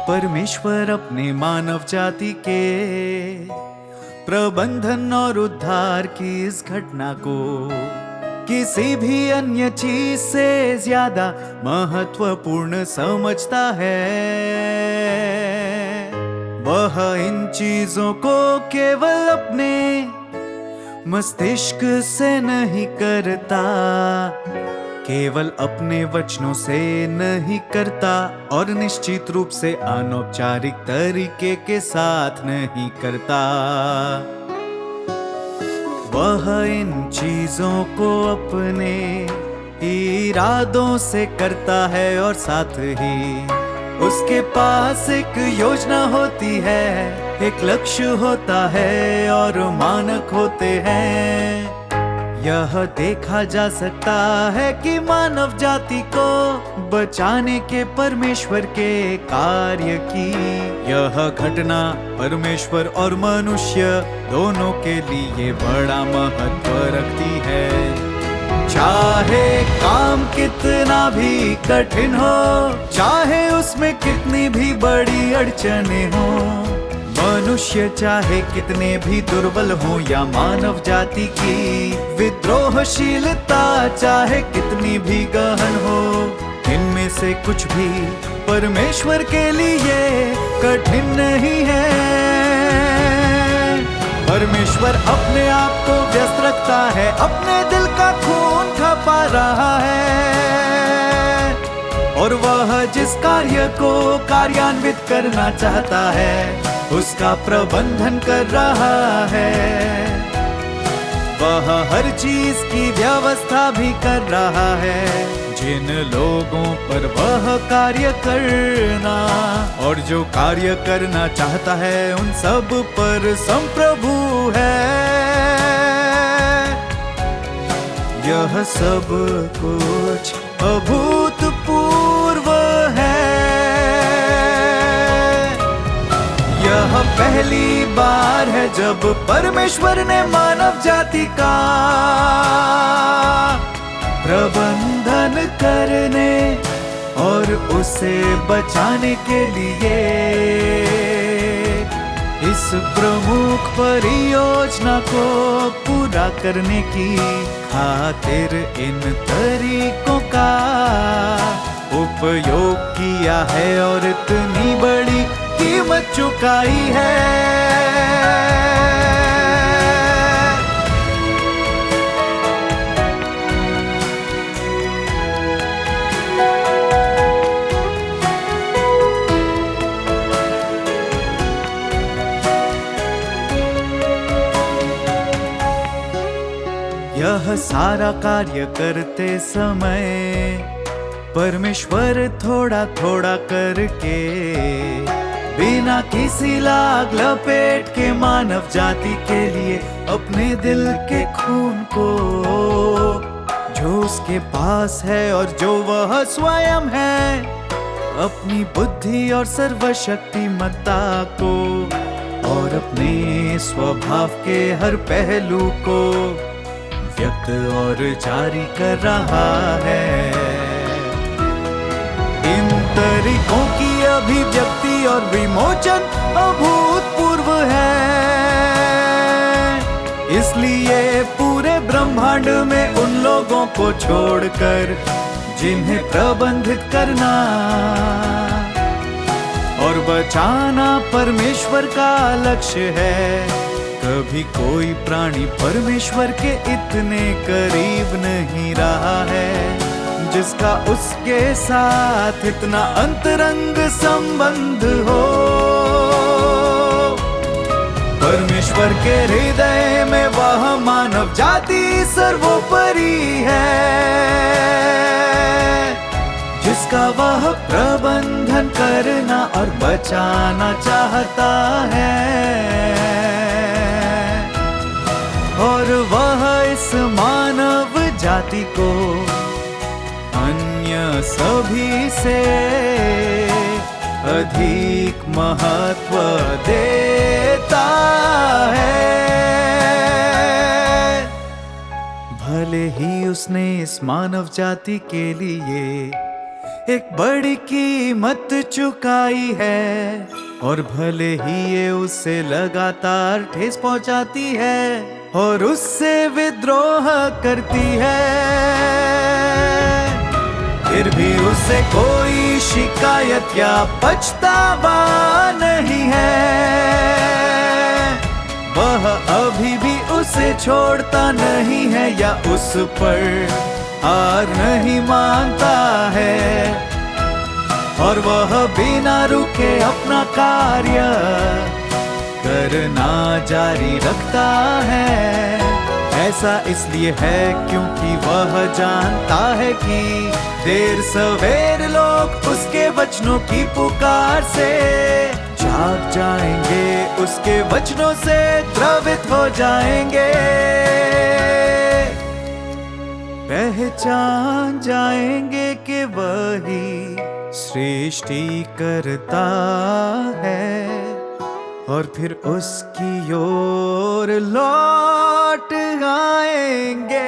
परमेश्वर अपने मानव जाति के प्रबंधन और उद्धार की इस घटना को किसी भी अन्य चीज से ज्यादा महत्वपूर्ण समझता है। वह इन चीजों को केवल अपने मस्तिष्क से नहीं करता, केवल अपने वचनों से नहीं करता और निश्चित रूप से अनौपचारिक तरीके के साथ नहीं करता। वह इन चीजों को अपने इरादों से करता है और साथ ही उसके पास एक योजना होती है, एक लक्ष्य होता है और मानक होते हैं। यह देखा जा सकता है कि मानव जाति को बचाने के परमेश्वर के कार्य की यह घटना परमेश्वर और मनुष्य दोनों के लिए बड़ा महत्व रखती है। चाहे काम कितना भी कठिन हो, चाहे उसमें कितनी भी बड़ी अड़चने हो, मनुष्य चाहे कितने भी दुर्बल हो या मानव जाति की विद्रोहशीलता चाहे कितनी भी गहन हो, इनमें से कुछ भी परमेश्वर के लिए कठिन नहीं है। परमेश्वर अपने आप को व्यस्त रखता है, अपने दिल का खून खपा रहा है और वह जिस कार्य को कार्यान्वित करना चाहता है उसका प्रबंधन कर रहा है। वह हर चीज की व्यवस्था भी कर रहा है, जिन लोगों पर वह कार्य करना और जो कार्य करना चाहता है उन सब पर संप्रभु है। यह सब कुछ अभूतपूर्व है। यह पहली बार है जब परमेश्वर ने मानव जाति का प्रबंधन करने और उसे बचाने के लिए इस प्रमुख परियोजना को पूरा करने की खातिर इन तरीकों का उपयोग किया है और इतनी बड़ी कीमत चुकाई है। यह सारा कार्य करते समय परमेश्वर थोड़ा थोड़ा करके बिना किसी लाग लपेट के मानव जाति के लिए अपने दिल के खून को जो उसके पास है और जो वह स्वयं है, अपनी बुद्धि और सर्वशक्तिमत्ता को और अपने स्वभाव के हर पहलू को व्यक्त और जारी कर रहा है। इन तरीकों की अभिव्यक्ति और विमोचन अभूतपूर्व है, इसलिए पूरे ब्रह्मांड में उन लोगों को छोड़कर जिन्हें प्रबंधित करना और बचाना परमेश्वर का लक्ष्य है। कभी कोई प्राणी परमेश्वर के इतने करीब नहीं रहा है जिसका उसके साथ इतना अंतरंग संबंध हो। परमेश्वर के हृदय में वह मानव जाति सर्वोपरि है जिसका वह प्रबंधन करना और बचाना चाहता है। और वह इस मानव जाति को अन्य सभी से अधिक महत्व देता है। भले ही उसने इस मानव जाति के लिए एक बड़ी कीमत चुकाई है, और भले ही ये उसे लगातार ठेस पहुंचाती है और उससे विद्रोह करती है, फिर भी उसे कोई शिकायत या पछतावा नहीं है। वह अभी भी उसे छोड़ता नहीं है या उस पर हार नहीं मानता है, और वह बिना रुके अपना कार्य करना जारी रखता है। ऐसा इसलिए है क्योंकि वह जानता है कि देर सवेर लोग उसके वचनों की पुकार से जाग जाएंगे, उसके वचनों से द्रवित हो जाएंगे, पहचान जाएंगे कि वही सृष्टि करता है, और फिर उसकी ओर लौट आएंगे।